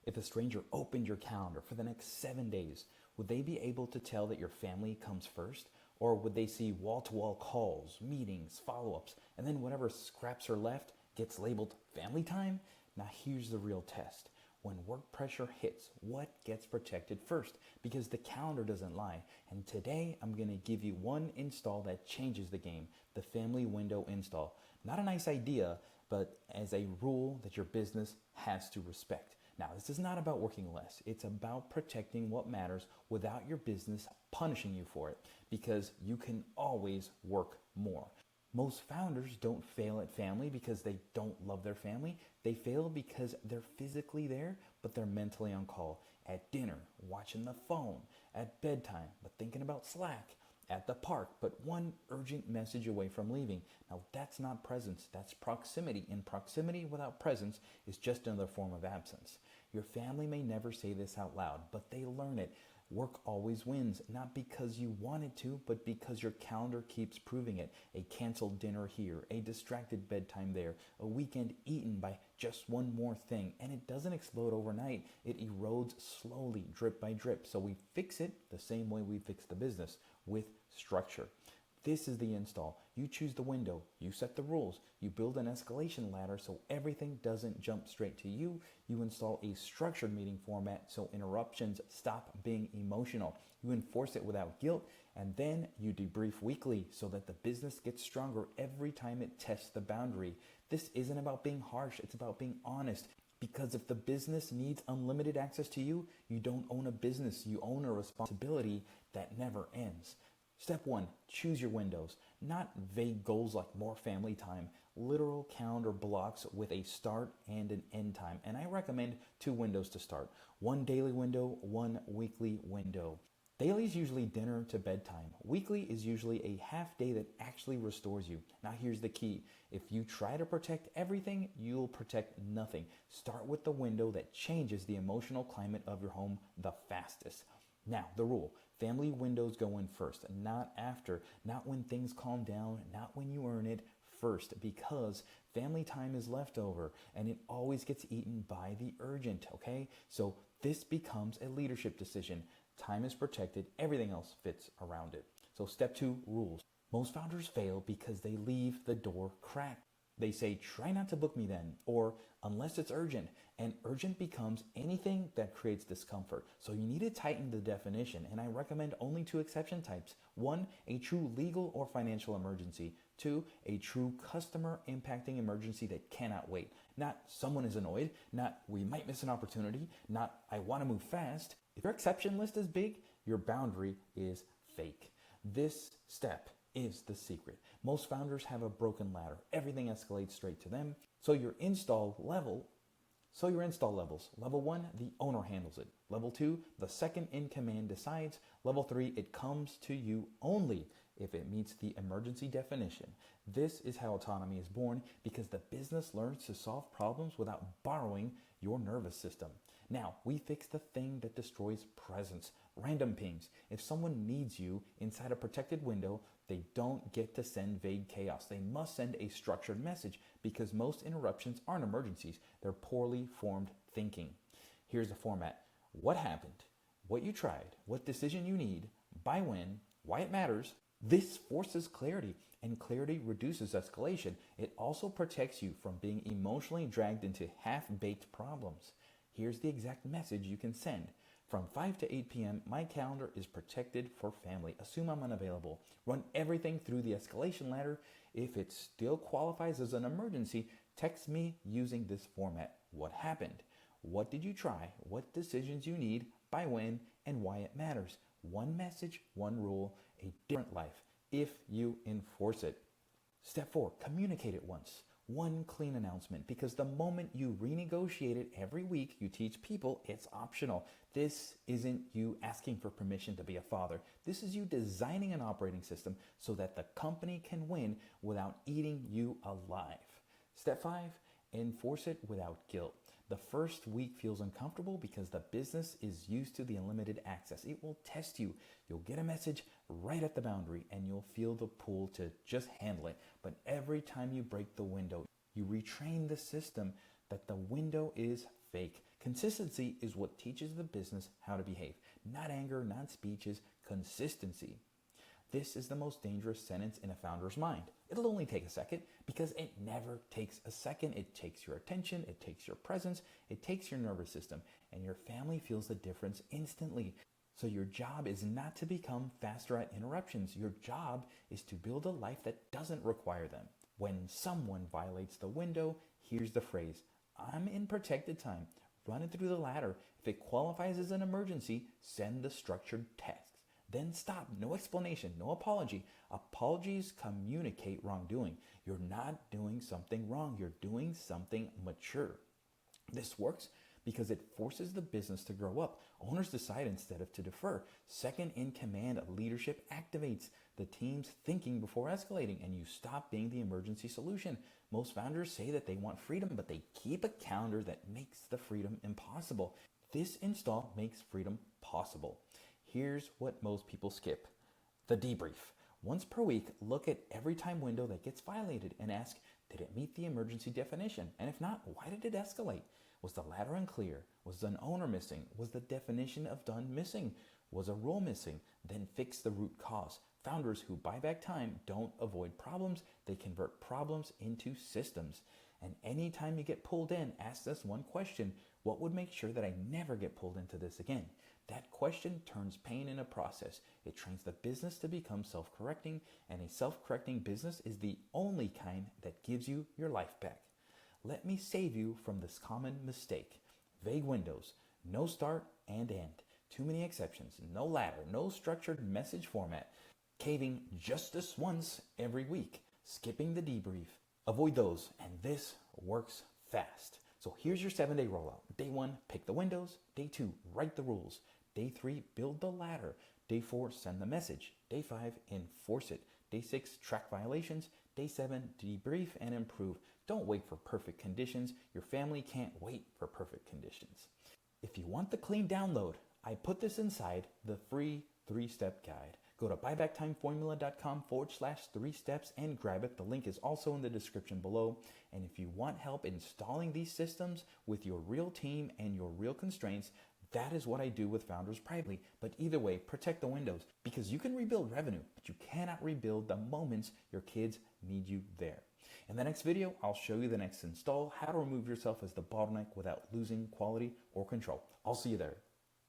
If a stranger opened your calendar for the next 7 days, would they be able to tell that your family comes first? Or would they see wall to wall calls, meetings, follow ups, and then whatever scraps are left gets labeled family time? Now, here's the real test. When work pressure hits, what gets protected first? Because the calendar doesn't lie. And today, I'm going to give you one install that changes the game, the family window install. Not a nice idea, but as a rule that your business has to respect. Now, this is not about working less. It's about protecting what matters without your business punishing you for it, because you can always work more. Most founders don't fail at family because they don't love their family. They fail because they're physically there, but they're mentally on call. At dinner, watching the phone. At bedtime, but thinking about Slack. At the park, but one urgent message away from leaving. Now, that's not presence, that's proximity. And proximity without presence is just another form of absence. Your family may never say this out loud, but they learn it. Work always wins, not because you want it to, but because your calendar keeps proving it. A canceled dinner here, a distracted bedtime there, a weekend eaten by just one more thing. And it doesn't explode overnight. It erodes slowly, drip by drip. So we fix it the same way we fix the business, with structure. This is the install. You choose the window, you set the rules, you build an escalation ladder so everything doesn't jump straight to you. You install a structured meeting format so interruptions stop being emotional. You enforce it without guilt, and then you debrief weekly so that the business gets stronger every time it tests the boundary. This isn't about being harsh, it's about being honest. Because if the business needs unlimited access to you, you don't own a business, you own a responsibility that never ends. Step 1, choose your windows. Not vague goals like more family time, literal calendar blocks with a start and an end time. And I recommend 2 windows to start. One daily window, one weekly window. Daily is usually dinner to bedtime. Weekly is usually a half day that actually restores you. Now here's the key. If you try to protect everything, you'll protect nothing. Start with the window that changes the emotional climate of your home the fastest. Now, the rule, family windows go in first, not after, not when things calm down, not when you earn it, first, because family time is leftover and it always gets eaten by the urgent, okay? So this becomes a leadership decision. Time is protected, everything else fits around it. So step 2, rules. Most founders fail because they leave the door cracked. They say, try not to book me then, or unless it's urgent. And urgent becomes anything that creates discomfort. So you need to tighten the definition, and I recommend only 2 exception types. 1, a true legal or financial emergency. 2, a true customer impacting emergency that cannot wait. Not someone is annoyed, not we might miss an opportunity, not I want to move fast. If your exception list is big, your boundary is fake. This step is the secret. Most founders have a broken ladder. Everything escalates straight to them. So your install levels. Level 1, the owner handles it. Level 2, the second in command decides. Level 3, it comes to you only if it meets the emergency definition. This is how autonomy is born, because the business learns to solve problems without borrowing your nervous system. Now, we fix the thing that destroys presence. Random pings. If someone needs you inside a protected window, they don't get to send vague chaos. They must send a structured message, because most interruptions aren't emergencies. They're poorly formed thinking. Here's the format. What happened? What you tried? What decision you need? By when? Why it matters? This forces clarity, and clarity reduces escalation. It also protects you from being emotionally dragged into half-baked problems. Here's the exact message you can send. From 5 to 8 p.m., my calendar is protected for family. Assume I'm unavailable. Run everything through the escalation ladder. If it still qualifies as an emergency, text me using this format. What happened? What did you try? What decisions you need? By when? And why it matters. One message, one rule, a different life, if you enforce it. Step 4, communicate it once. One clean announcement, because the moment you renegotiate it every week, you teach people it's optional. This isn't you asking for permission to be a father. This is you designing an operating system so that the company can win without eating you alive. Step 5, enforce it without guilt. The first week feels uncomfortable because the business is used to the unlimited access. It will test you. You'll get a message right at the boundary and you'll feel the pull to just handle it. But every time you break the window, you retrain the system that the window is fake. Consistency is what teaches the business how to behave. Not anger, not speeches, consistency. This is the most dangerous sentence in a founder's mind. It'll only take a second because it never takes a second. It takes your attention, it takes your presence, it takes your nervous system, and your family feels the difference instantly. So your job is not to become faster at interruptions. Your job is to build a life that doesn't require them. When someone violates the window, here's the phrase, I'm in protected time. Run it through the ladder. If it qualifies as an emergency, send the structured text. Then stop. No explanation, no apology. Apologies communicate wrongdoing. You're not doing something wrong. You're doing something mature. This works because it forces the business to grow up. Owners decide instead of to defer. Second in command leadership activates the team's thinking before escalating, and you stop being the emergency solution. Most founders say that they want freedom, but they keep a calendar that makes the freedom impossible. This install makes freedom possible. Here's what most people skip: the debrief. Once per week, look at every time window that gets violated and ask, did it meet the emergency definition? And if not, why did it escalate? Was the ladder unclear? Was an owner missing? Was the definition of done missing? Was a rule missing? Then fix the root cause. Founders who buy back time don't avoid problems, they convert problems into systems. And anytime you get pulled in, ask this one question: what would make sure that I never get pulled into this again? That question turns pain into process. It trains the business to become self-correcting, and a self-correcting business is the only kind that gives you your life back. Let me save you from this common mistake. Vague windows, no start and end, too many exceptions, no ladder, no structured message format, caving just this once every week, skipping the debrief. Avoid those, and this works fast. So here's your 7-day rollout. Day 1, pick the windows. Day 2, write the rules. Day 3, build the ladder. Day 4, send the message. Day 5, enforce it. Day 6, track violations. Day 7, debrief and improve. Don't wait for perfect conditions. Your family can't wait for perfect conditions. If you want the clean download, I put this inside the free 3-step guide. Go to buybacktimeformula.com/3 steps and grab it. The link is also in the description below. And if you want help installing these systems with your real team and your real constraints, that is what I do with founders privately. But either way, protect the windows, because you can rebuild revenue, but you cannot rebuild the moments your kids need you there. In the next video, I'll show you the next install, how to remove yourself as the bottleneck without losing quality or control. I'll see you there.